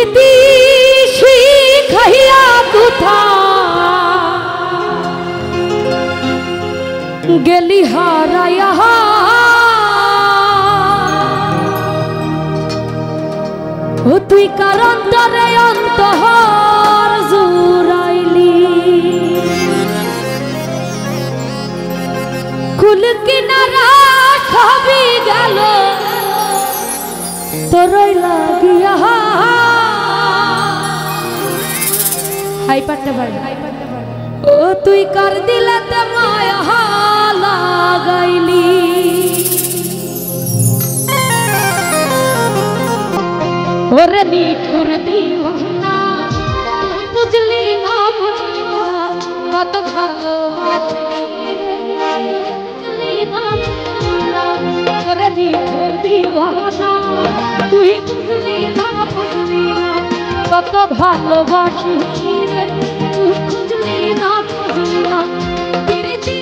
প্রীতি শিখাইয়া কোথা গেলি হারাইয়া ও তুই কারণ তরে অন্তর জুড়াইলি কুল কিনারা সবই গেল তোরই লাগিয়া হাই পাট্টা বাড়ি ও তুই কার দিলেতে মায়া লাগাইলি ওরে নিঠুর দিওয়ানা বুঝলি না কত ভালো ওরে নিঠুর দিওয়ানা তুই বুঝলি না কত ভালোবাসি রে তুই বুঝলি না প্রীতি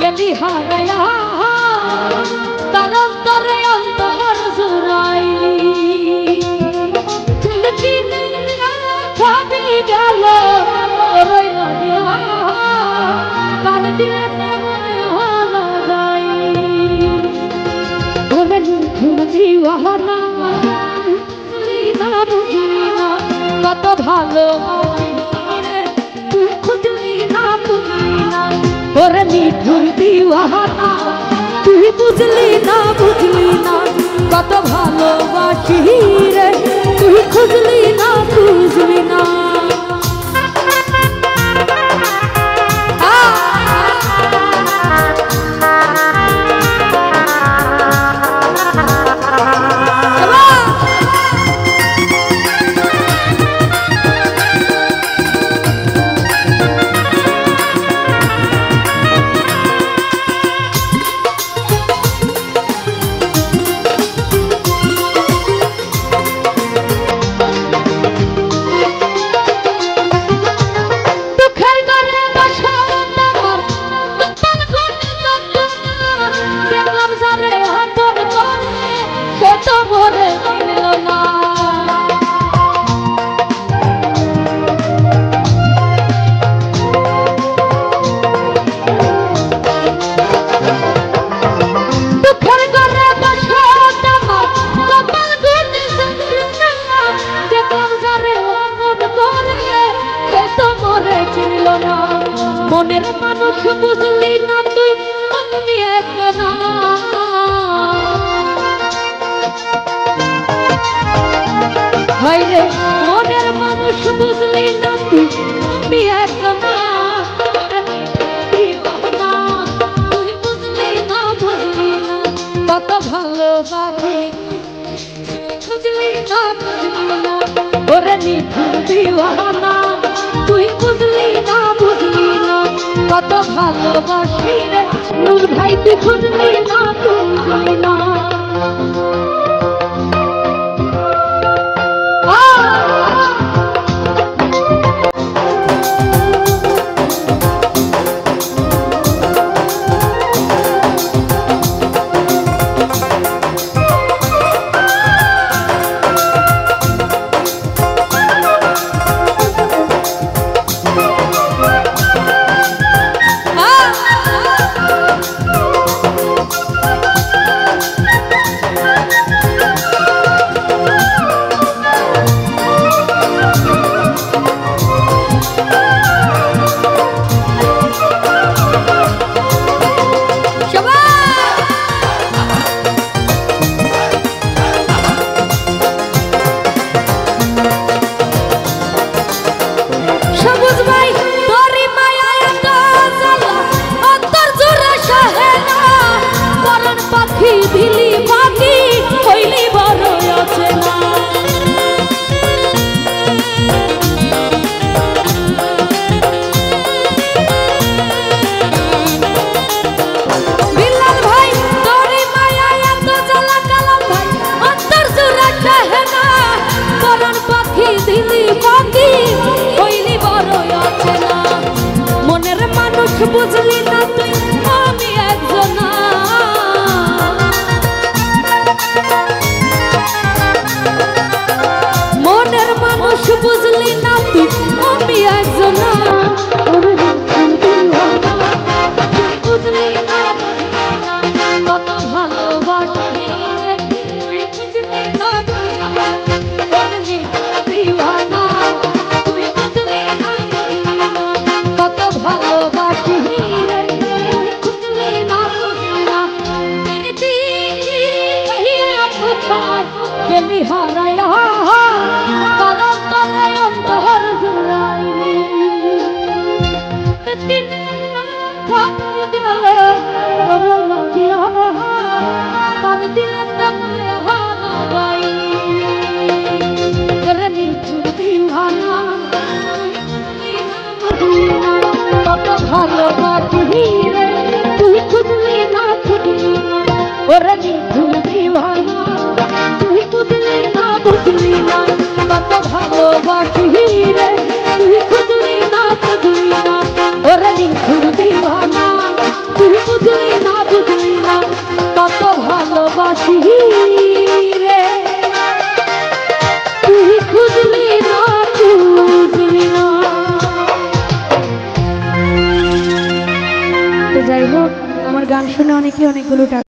গেলি হারাইয়া তার অন্তরে অন্তর জুড়াইলি ভাবি গেল রইল কার দিলে দিওয়ানা কত ভালো তুই খুঁজলি না ওরে নিঠুর দিওয়ানা তুই বুঝলি না কত ভালোবাসি রে তুই খুঁজলি না বুঝলি না মনের মানুষ বুঝলি না তুই আমি একলা হায়রে মনের মানুষ বুঝলি না তুই আমি একলা তুই বুঝলি না কত ভালোবাসি বুঝলি না ওরে নিঠুর দিওয়ানা তুই বুঝলি না কত ভালোবাসি রে নূর ভাই তুই খুঁজলি না বুঝলি না গেলি হারাইয়া কারণ তলে অন্তর জুড়াইলি ভালোবাসি রে তুই খুঁজলি না ছুটলি না ওরে নিঝুম দিওয়ানা তুই বুঝলি না বুঝলি না কত ভালোবাসি রে তুই খুঁজলি না ছুটলি না ওরে নিঝুম দিওয়ানা তুই বুঝলি না বুঝলি না কত ভালোবাসি রে তুই খুঁজলি না বুঝলি না। যাই হোক আমার গান শুনে অনেকে অনেকগুলো টাকা